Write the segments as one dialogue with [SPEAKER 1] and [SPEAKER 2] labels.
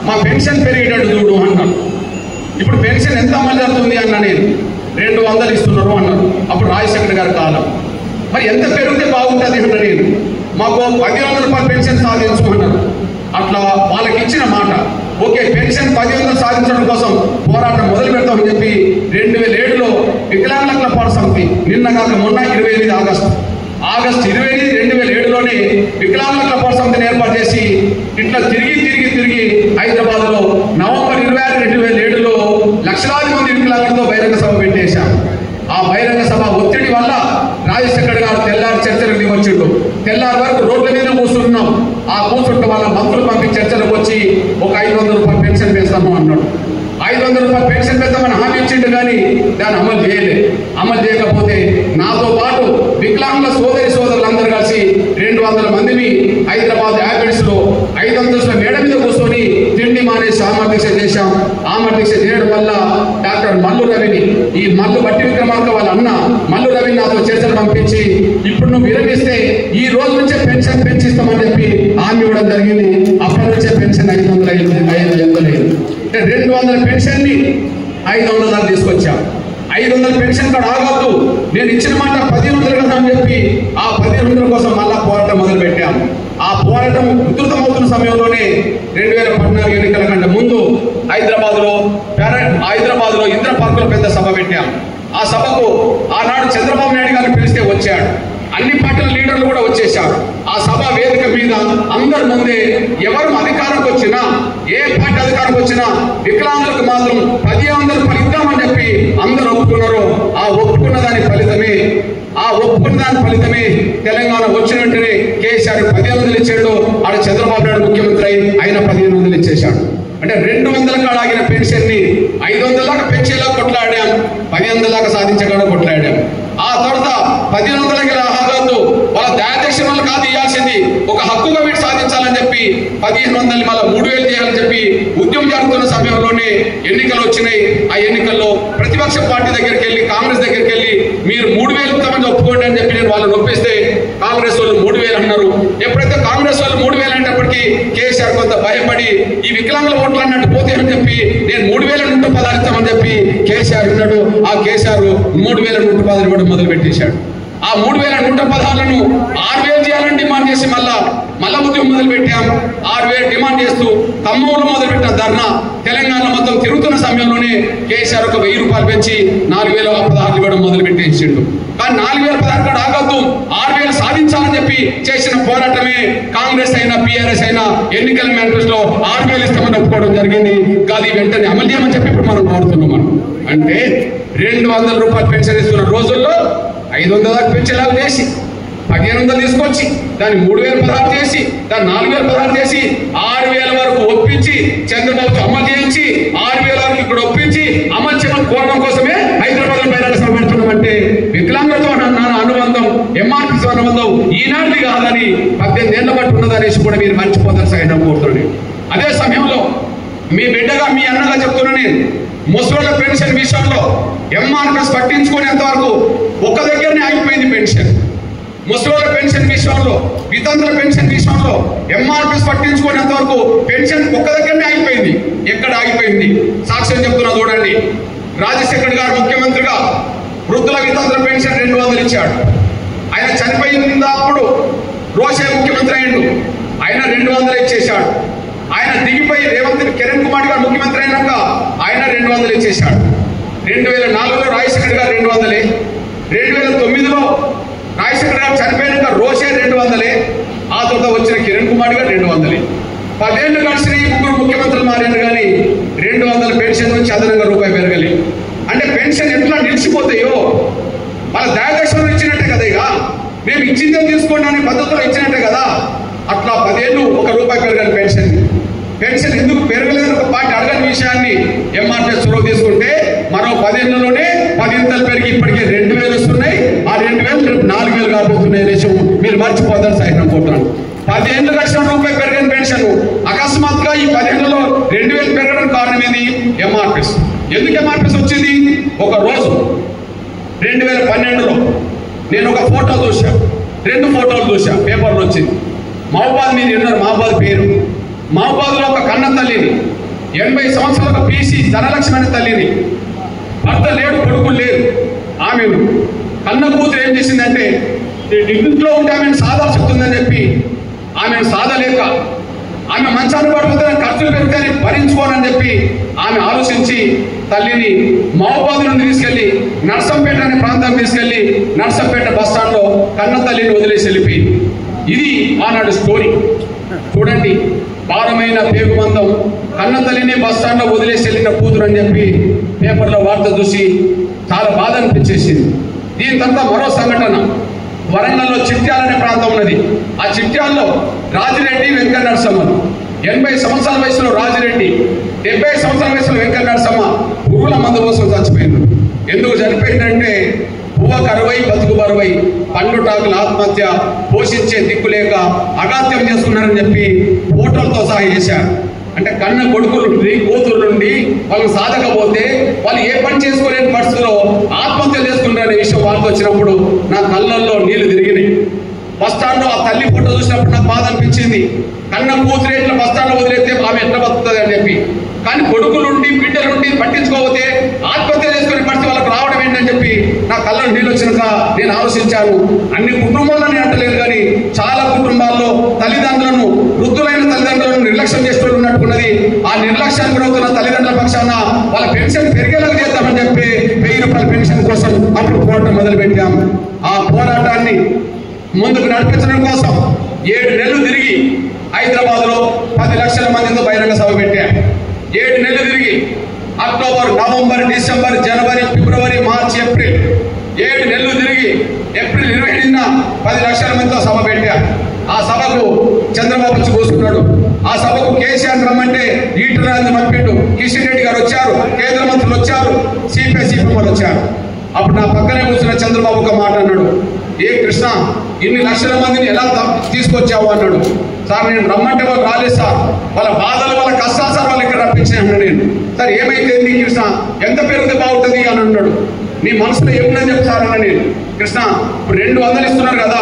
[SPEAKER 1] మా పెన్షన్ పెరిగేటట్టు చూడు అన్నాను. ఇప్పుడు పెన్షన్ ఎంత అమలు జరుగుతుంది అన్న నేను 200 ఇస్తున్నారు అన్నారు. అప్పుడు రాజశేఖర్ గారి కాలం. మరి ఎంత పెరిగితే బాగుంటుంది అన్న నేను. మాకు 1,100 రూపాయలు పెన్షన్ సాధించు అన్నారు. అట్లా వాళ్ళకి ఇచ్చిన మాట ఓకే పెన్షన్ 1,100 సాధించడం కోసం పోరాటం మొదలు పెడతామని చెప్పి 2007లో వికలాంగుల క్లబ్ సమితి నిన్న కాక మొన్న 28 ఆగస్టు 28 2007లోనే వికలాంగుల క్లబ్ సమితిని ఏర్పాటు చేసి ఇట్లా తిరిగి హైదరాబాద్లో నవంబర్ 26, 2007లో లక్షలాది మంది వికలాంగులతో బహిరంగ సభ పెట్టేశాం. ఆ బహిరంగ సభ ఒత్తిడి వల్ల రాజశేఖర్ గారు తెల్లారి చర్చలకు దిగొచ్చిండు. తెల్లారి వరకు రోడ్ల మీద కూర్చున్నాం. ఆ కూర్చుంటే వాళ్ళ మంత్రులు పంపి చర్చలకు వచ్చి ఒక 500 రూపాయలు పెన్షన్ పెంచుతాము అన్నాడు. 500 రూపాయలు పెన్షన్ పెంచామని హామీ ఇచ్చిండు కానీ దాన్ని అమలు చేయలేదు. అమలు చేయకపోతే నాతో పాటు వికలాంగుల సోదరులందరూ కలిసి 200 మందిని హైదరాబాద్ యాపిడ్స్లో 5 అంతస్తుల మేడ మీద కూర్చొని తిండి మానేసి ఆమర్దీక్ష చేశాం. ఆమర్దీక్ష చేయడం వల్ల డాక్టర్ మల్లు రవిని ఈ మల్లు బట్టి విక్రమార్క వాళ్ళ అన్న మల్లు రవిని నాతో చర్చలు పంపించి ఇప్పుడు నువ్వు విరమిస్తే ఈ రోజు నుంచే పెన్షన్ పెంచిస్తామని చెప్పి హామీ ఇవ్వడం జరిగింది. అప్పటి నుంచే పెన్షన్ 500 అయింది. 200 పెన్షన్ ని 500 దాకా తీసుకొచ్చాం. 500 పెన్షన్ కూడా ఆగొద్దు, నేను ఇచ్చిన మాట 1,100 కదా అని చెప్పి ఆ 1,100 కోసం మళ్ళా పోరాటం మొదలు పెట్టాం. ఆ పోరాటం ఉధృతమవుతున్న సమయంలోనే 2014 ఎన్నికల కంటే ముందు హైదరాబాద్లో ఇంద్ర పార్కులో పెద్ద సభ పెట్టాం. ఆ సభకు ఆనాడు చంద్రబాబు నాయుడు గారిని పిలిస్తే వచ్చాడు. అన్ని పార్టీల లీడర్లు కూడా వచ్చేశారు. ఆ సభ వేదిక మీద అందరి ముందే ఎవరు అధికారంకి వచ్చినా ఏ పార్టీ అధికారంకి వచ్చినా వికలాంగులకు మాత్రం 1,100 రూపాయలు ఇద్దామని చెప్పి అందరూ ఒప్పుకున్నారు. ఆ ఒప్పుకున్న దాని ఫలితమే తెలంగాణ వచ్చిన వెంటనే కేసీఆర్ 1,500 ఇచ్చాడు. ఆడ చంద్రబాబు నాయుడు ముఖ్యమంత్రి అయిన 1,500 ఇచ్చేశాడు. అంటే 200 కాడ ఆగిన పెన్షన్ ని 500 దాకా పెంచేలా కొట్లాడాం. 1,500 దాకా సాధించకుండా కొట్లాడాం. ఆ తర్వాత 1,500 ఆగొద్దు, వాళ్ళ దయాదక్షిణ వల్ల కాదు ఇవ్వాల్సింది, ఒక హక్కుగా వీటి సాధించాలని చెప్పి 1,500 మళ్ళీ 3,000 చేయాలని చెప్పి ఉద్యమం జరుగుతున్న సమయంలోనే ఎన్నికలు వచ్చినాయి. ఆ ఎన్నికల్లో ప్రతిపక్ష పార్టీ దగ్గరికి వెళ్ళి కాంగ్రెస్ దగ్గరికి వెళ్ళి మీరు 3,000 ఇస్తామని ఒప్పుకోండి అని చెప్పి నేను వాళ్ళని ఒప్పిస్తే కాంగ్రెస్ వాళ్ళు 3,000 అన్నారు. ఎప్పుడైతే కాంగ్రెస్ వాళ్ళు 3,000 అనేటప్పటికీ కేసీఆర్ కొంత భయపడి ఈ వికలాంగుల ఓట్లు అన్నట్టు పోతే అని చెప్పి నేను 3,000 110 ఇస్తామని చెప్పి కేసీఆర్ ఉన్నాడు. ఆ కేసీఆర్ 3,110 ఇవ్వడం మొదలు పెట్టేశాడు. ఆ 3,116లను 6,000 చేయాలని డిమాండ్ చేసి మళ్ళా ఉద్యమం మొదలు పెట్టాం. 6,000 డిమాండ్ చేస్తూ ఖమ్మంలో మొదలుపెట్టిన ధర్నా తెలంగాణ మొత్తం తిరుగుతున్న సమయంలోనే కేసీఆర్ ఒక 1,000 రూపాయలు పెంచి 4,016 ఇవ్వడం మొదలు పెట్టేసిండు. కానీ 4,016 కూడా ఆగొద్దు, 6,000 సాధించాలని చెప్పి చేసిన పోరాటమే కాంగ్రెస్ అయినా బీఆర్ఎస్ అయినా ఎన్నికల మేనిఫెస్టోలో 6,000 ఇస్తామని ఒప్పుకోవడం జరిగింది. కానీ వెంటనే అమలు చేయమని చెప్పి ఇప్పుడు మనం కోరుతున్నాం. అంటే 200 రూపాయలు పెన్షన్ ఇస్తున్న రోజుల్లో 500 దాకా పెంచేలాగా చేసి 1,500 తీసుకొచ్చి దాన్ని 3,016 చేసి దాన్ని 4,016 చేసి 6,000 వరకు ఒప్పించి చంద్రబాబుతో అమలు చేయించి 6,000 వరకు ఇక్కడ ఒప్పించి అమలు చేయడం కోరడం కోసమే హైదరాబాద్ బహిరంగ సభ పెడుతున్నామంటే వికలాంగులతో అనుబంధం ఎంఆర్పీతో అనుబంధం ఈనాటిది కాదని 18 ఏళ్ల బట్టి ఉన్నదనేసి కూడా మీరు మర్చిపోతారు సైతం కోరుతున్నాను. అదే సమయంలో మీ బిడ్డగా మీ అన్నగా చెప్తున్నా నేను ముసలోళ్ళ పెన్షన్ విషయంలో ఎంఆర్పీఎస్ పట్టించుకునేంత వరకు ఒక దగ్గరనే ఆగిపోయింది పెన్షన్. ముసలోళ్ళ పెన్షన్ విషయంలో వితంతుల పెన్షన్ విషయంలో ఎంఆర్పీఎస్ పట్టించుకునేంత వరకు పెన్షన్ ఒక్క దగ్గరనే ఆగిపోయింది. ఎక్కడ ఆగిపోయింది సాక్ష్యం చెప్తున్నా చూడండి. రాజశేఖర్ గారు ముఖ్యమంత్రిగా వృద్ధుల వితంతుల పెన్షన్ 200 ఇచ్చాడు. ఆయన చనిపోయినప్పుడు రోషే ముఖ్యమంత్రి అయ్యిండు, ఆయన 200 ఇచ్చేశాడు. ఆయన దిగిపోయి కిరణ్ కుమార్ గారు ముఖ్యమంత్రి అయినాక ఆయన 200 ఇచ్చేశాడు. 2004లో రాజశేఖర్ గారు 200, 2009లో రాజశేఖర్ గారు చనిపోయినాక రోషే 200, ఆ తర్వాత వచ్చిన కిరణ్ కుమార్ గారు 200. 10 ఏళ్ళు కలిసి ముగ్గురు ముఖ్యమంత్రులు మారారు కానీ 200 పెన్షన్ నుంచి అదనంగా రూపాయి పెరగలి. అంటే పెన్షన్ ఎట్లా నిలిచిపోతాయో వాళ్ళ దయాదక్షిణలు ఇచ్చినట్టే కదా, ఇక మేము ఇచ్చిందే తీసుకోండి అనే పద్ధతిలో ఇచ్చినట్టే కదా. అట్లా 10 ఏళ్ళు ₹1 పెరగని పెన్షన్ ఎందుకు పెరగలేదని ఒక పార్టీ అడగని విషయాన్ని ఎంఆర్పీఎస్ చొరవ తీసుకుంటే మరో 10 ఏళ్లలోనే 10 ఇంతలు పెరిగి ఇప్పటికే 2,000 వస్తున్నాయి. ఆ 2,000 రేపు 4,000 కాబోతున్నాయి అనేసి మీరు మర్చిపోతారు సాయం పోతున్నాను. 10 ఏళ్ళు కలిసిన రూపాయి పెరగని పెన్షన్ అకస్మాత్తుగా ఈ 10 ఏళ్లలో 2,000 పెరగడం కారణం ఏది? ఎంఆర్పీఎస్. ఎందుకు ఎంఆర్పీఎస్ వచ్చింది? ఒక రోజు 2012లో నేను ఒక ఫోటో చూసా, 2 ఫోటోలు చూసా, పేపర్లో వచ్చింది. మహబాద్ మీద ఉన్నారు, మహబాద్ పేరు. మహబాద్లో ఒక కన్న తల్లిని 80 సంవత్సరాల పీసీ ధనలక్ష్మి అనే తల్లిని, భర్త లేడు, కొడుకులు లేరు. ఆమెను కన్న కూతురు ఏం చేసిందంటే ఇంట్లో ఉంటే ఆమెను సాధాల్సిందని చెప్పి ఆమెను సాధలేక ఆమె మంచాన్ని పడిపోతే ఖర్చులు పెరుగుతాయని భరించుకోనని చెప్పి ఆమె ఆలోచించి తల్లిని మహబూబాద్ నుండి తీసుకెళ్లి నర్సంపేట అనే ప్రాంతం తీసుకెళ్లి నర్సంపేట బస్టాండ్లో కన్న తల్లిని వదిలేసి వెళ్ళిపోయింది. ఇది ఆనాడు స్టోరీ. చూడండి, భారమైన పేగుబంధం, కన్న తల్లిని బస్టాండ్లో వదిలేసి వెళ్ళిన కూతురు అని చెప్పి పేపర్లో వార్త చూసి చాలా బాధ అనిపించేసింది. దీని తర్వాత మరో సంఘటన, వరంగల్లో చిట్యాల అనే ప్రాంతం ఉన్నది. ఆ చిట్యాల్లో రాజిరెడ్డి వెంకట నరసమ్మ, 80 సంవత్సరాల వయసులో రాజిరెడ్డి, 70 సంవత్సరాల వయసులో వెంకట నరసమ్మ పురుగుల మందు కోసం చచ్చిపోయింది. ఎందుకు చనిపోయిందంటే పువ్వ కరువై బతుకు బరువై పండుటాకుల ఆత్మహత్య, పోషించే దిక్కులేక అగాత్యం చేసుకున్నారని చెప్పి ఫోటోలతో సహా చేశారు. అంటే కన్న కొడుకులు నుండి కూతురు నుండి వాళ్ళు సాధకపోతే వాళ్ళు ఏ పని చేసుకోలేని పరిస్థితిలో ఆత్మహత్య చేసుకుంటారనే విషయం వాళ్ళకి వచ్చినప్పుడు నా కళ్ళల్లో నీళ్లు తిరిగినాయి. బస్టాండ్లో ఆ తల్లి ఫోటో చూసినప్పుడు నాకు బాధ అనిపించింది. కన్న కూతురు ఎట్లా బస్టాండ్లో వదిలేస్తే ఆమె ఎట్లా బతుకుతుంది అని చెప్పి. కానీ కొడుకులుండి బిడ్డలుండి పట్టించుకోకపోతే ఆత్మహత్య చేసుకునే పరిస్థితి వాళ్ళకి రావడం ఏంటని చెప్పి నా కళ్ళలో నీళ్ళు వచ్చినాక నేను ఆలోచించాను. అన్ని కుటుంబాలని అంటలేదు, కానీ చాలా కుటుంబాల్లో తల్లిదండ్రులను, వృద్ధులైన తల్లిదండ్రులను నిర్లక్ష్యం చేస్తూ ఉన్నట్టున్నది. ఆ నిర్లక్ష్యానికి గురవుతున్న తల్లిదండ్రుల పక్షాన వాళ్ళ పెన్షన్ పెరిగేలాగా చేద్దామని చెప్పి 1000 రూపాయల పెన్షన్ కోసం అప్పుడు పోరాటం మొదలుపెట్టాం. ఆ పోరాటాన్ని ముందుకు నడిపించడం కోసం 7 నెలలు తిరిగి హైదరాబాద్లో 10 లక్షల మందితో బహిరంగ సభ పెట్టాం. 7 నెలలు తిరిగి అక్టోబర్, నవంబర్, డిసెంబర్, జనవరి, ఫిబ్రవరి, మార్చి, ఏప్రిల్ 7 నెలలు తిరిగి ఏప్రిల్ 28న 10 లక్షల మందితో సభ పెట్టాం. ఆ సభకు చంద్రబాబు వచ్చి కూర్చున్నాడు. ఆ సభకు కేసీఆర్ రమ్మంటే ఈటరాజు పంపిండు, కిషన్ రెడ్డి గారు వచ్చారు, కేంద్ర మంత్రులు వచ్చారు, సిపిఎం వాళ్ళు వచ్చారు. అప్పుడు నా పక్కనే కూర్చున్న చంద్రబాబు ఒక మాట అన్నాడు, ఏ కృష్ణ, ఇన్ని లక్షల మందిని ఎలా తీసుకొచ్చావు అన్నాడు. సార్ నేను రమ్మంటే వాళ్ళు రాలేదు సార్, వాళ్ళ బాధలు వాళ్ళ కష్టాలు సార్ వాళ్ళు ఇక్కడ రప్పించాను నేను. సార్ ఏమైతే కృష్ణ, ఎంత పెరిగితే బాగుంటుంది అని అన్నాడు. నీ మనసులో ఏముందని చెప్తారన్న నేను. కృష్ణ ఇప్పుడు 200 ఇస్తున్నారు కదా,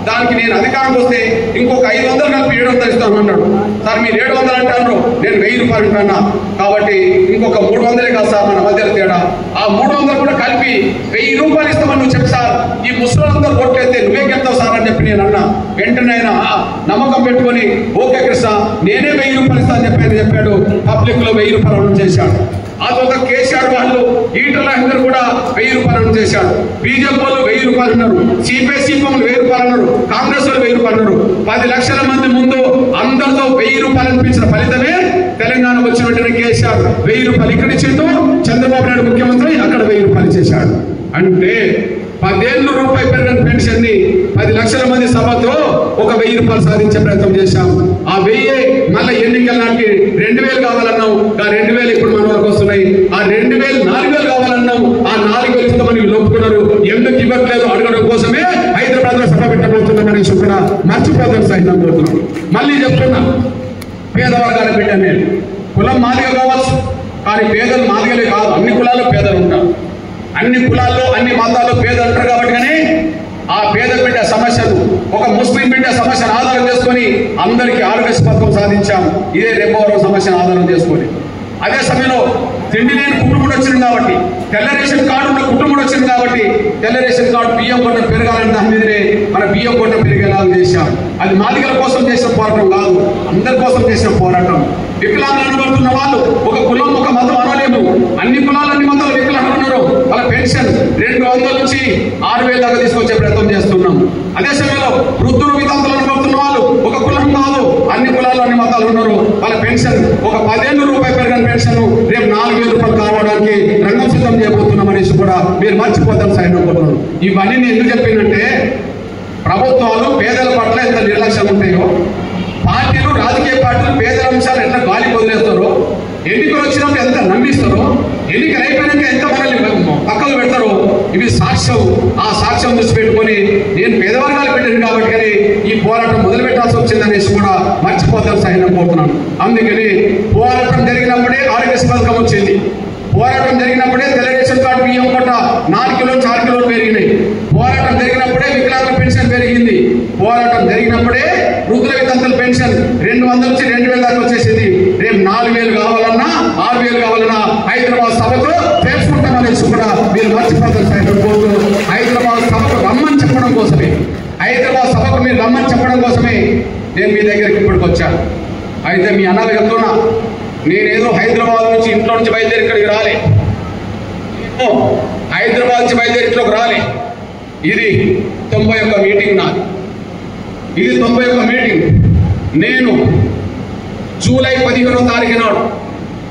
[SPEAKER 1] దానికి నేను అధికారం వస్తే ఇంకొక 500 కలిపి 700 ఇస్తాను అన్నాడు. సార్ మీరు 700 అంటారు, నేను 1000 రూపాయలు అంటున్నా, కాబట్టి ఇంకొక 300 కాదు సార్ మన మధ్యలో తేడా. ఆ 300 కూడా కలిపి 1000 రూపాయలు ఇస్తామని నువ్వు చెప్పు సార్, ఈ ముసలందరూ కొట్టయితే నువ్వే గెలుతావు సార్ అని చెప్పి నేను అన్నా. వెంటనే ఆయన నమ్మకం పెట్టుకొని ఓకే కృష్ణ నేనే 1000 రూపాయలు ఇస్తాను చెప్పాడు. పబ్లిక్ లో 1000 రూపాయలు చేశాడు. ఆ తర్వాత కేసీఆర్ వాళ్ళు ఈటల కూడా 1000 రూపాయలు చేశాడు. బీజేపీ వాళ్ళు 1000 రూపాయలు అన్నారు, సిపిఎం 1000 రూపాయలు అన్నారు, కాంగ్రెస్ వాళ్ళు 1000 రూపాయలు అన్నారు. 10 లక్షల మంది ముందు అందరితో 1000 రూపాయలు అనిపించిన ఫలితమే తెలంగాణ వచ్చిన వెంటనే కేసీఆర్ 1000 రూపాయలు ఇక్కడ ఇచ్చిండు, చంద్రబాబు నాయుడు ముఖ్యమంత్రి అక్కడ 1000 రూపాయలు చేశాడు. అంటే 10,000 రూపాయలు పెరిగిన పెన్షన్ ని 10 లక్షల మంది సభతో ఒక 1000 రూపాయలు సాధించే ప్రయత్నం చేశాం. ఆ 1000 మళ్ళీ ఎన్నికల నాటికి 2000 కావాలన్నాం, ఆ 2000 ఇప్పుడు మన వరకు వస్తున్నాయి. ఆ 2000 4000 కావాలన్నాం, ఆ 4000 ఇస్తామని వీళ్ళు ఒప్పుకున్నారు. ఎందుకు ఇవ్వట్లేదు అడగడం కోసమే హైదరాబాద్ లో సభ పెట్టబోతున్నామని కూడా మర్చిపోతాం సహితం పోతున్నాం. మళ్ళీ చెప్తున్నా, పేదవర్గాల బిడ్డ నేను, కులం మాదిగ కావచ్చు, కానీ పేదలు మాదిగలే కాదు, అన్ని కులాల్లో పేదలు ఉంటారు. అన్ని కులాల్లో అన్ని మతాల్లో పేదలు ఉంటారు కాబట్టి కానీ ఆ పేద బిడ్డ సమస్యను, ఒక ముస్లిం బిడ్డ సమస్యను ఆధారం చేసుకొని అందరికీ ఆరోగ్య పథకం సాధించాం. ఇదే రెబ్బవరం సమస్యను ఆధారం చేసుకొని. అదే సమయంలో తిండి లేని కుటుంబం వచ్చింది కాబట్టి, తెల్ల రేషన్ కార్డు ఉన్న కుటుంబం వచ్చింది కాబట్టి, తెల్ల రేషన్ కార్డు బియ్యం కొన్న పెరగాలని దాని మీదనే మన బియ్యం కొన్న పెరిగేలా చేశాం. అది మాదిగల కోసం చేసిన పోరాటం కాదు, అందరి కోసం చేసిన పోరాటం. వికలాంగులు అనబడుతున్న వాళ్ళు ఒక కులం ఒక మతం అనలేము, అన్ని కులాలు అన్ని మతాలు వికలాంగులు ఉన్నారు. వాళ్ళ పెన్షన్ 200 నుంచి 6000 దాకా తీసుకొచ్చే ప్రయత్నం చేస్తున్నాం. అదే సమయంలో వృద్ధులు వితంతులు అనబడుతున్న వాళ్ళు ఒక కులం కాదు, అన్ని కులాలు అన్ని మతాలు ఉన్నారు. వాళ్ళ పెన్షన్ ఒక 10,000 రూపాయలు పెరిగిన పెన్షన్ రేపు 4000 రూపాయలు కావడానికి రంగం సిద్ధం చేయబోతున్నాం అనేసి కూడా మీరు మర్చిపోతాం సైనికులు. ఇవన్నీ నేను ఎందుకు చెప్పిందంటే, ప్రభుత్వాలు పేదల పట్ల ఎంత నిర్లక్ష్యం ఉంటాయో, పార్టీలు రాజకీయ పార్టీలు పేదల అంశాలు ఎట్లా గాలి వదిలేస్తారో, ఎన్నికలు వచ్చినప్పుడు ఎంత నమ్మిస్తారో, ఎన్నికలు అయిపోయినాక ఎంత మనల్ని పక్కకు పెడతారో, ఇవి సాక్ష్యం. ఆ సాక్ష్యం దృష్టి పెట్టుకొని నేను పేదవర్గాలు పెట్టాను కాబట్టి కానీ ఈ పోరాటం మొదలు పెట్టాల్సి వచ్చిందనేసి కూడా మర్చిపోతాను సైన్యం పోతున్నాను. అందుకని పోరాటం జరిగినప్పుడే ఆరోగ్య పథకం వచ్చింది, పోరాటం జరిగినప్పుడే తెల్ల రేషన్ కార్డు బియ్యం కొట్ట 4 కిలోలు 4 కిలోలు పెరిగినాయి, పోరాటం జరిగినప్పుడే వికలాంగుల పెన్షన్ పెరిగింది, పోరాటం జరిగినప్పుడే వృద్ధుల వితంతుల పెన్షన్ 200 నుంచి 2000 దాకా వచ్చేసింది. రేపు 4000 కావాలన్నా 6,000 కావాలన్నా హైదరాబాద్ సభకు తెలుసుకుంటామనేసి కూడా మీరు మర్చిపోతారు సార్. కోర్టు హైదరాబాద్ సభకు రమ్మని చెప్పడం కోసమే, హైదరాబాద్ సభకు మీరు రమ్మని చెప్పడం కోసమే నేను మీ దగ్గరికి ఇప్పటికి వచ్చాను. అయితే మీ అన్నలు చెప్తున్నా, నేనేదో హైదరాబాద్ నుంచి ఇంట్లో నుంచి బయలుదేరి ఇక్కడికి రాలే, హైదరాబాద్ నుంచి బయలుదేరి ఇంట్లోకి రాలే. ఇది 91 మీటింగ్ నాది, ఇది 91 మీటింగ్. నేను జూలై 15వ తారీఖు నాడు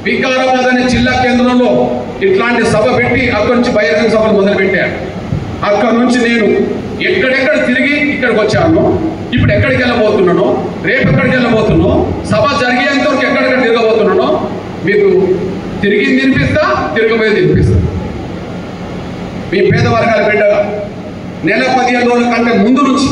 [SPEAKER 1] వికారాబాద్ అనే జిల్లా కేంద్రంలో ఇట్లాంటి సభ పెట్టి అక్కడి నుంచి బహిరంగ సభలు మొదలుపెట్టాను. అక్కడి నుంచి నేను ఎక్కడెక్కడ తిరిగి ఇక్కడికి వచ్చాను, ఇప్పుడు ఎక్కడికి వెళ్ళబోతున్నానో, రేపు ఎక్కడికి వెళ్ళబోతున్నానో, సభ జరిగేంత వరకు ఎక్కడెక్కడ తిరగబోతున్నానో మీకు తిరిగి తినిపిస్తా, తిరగబోయే తినిపిస్తా. మీ పేద వర్గాల బిడ్డగా నెల 15 రోజుల కంటే ముందు నుంచి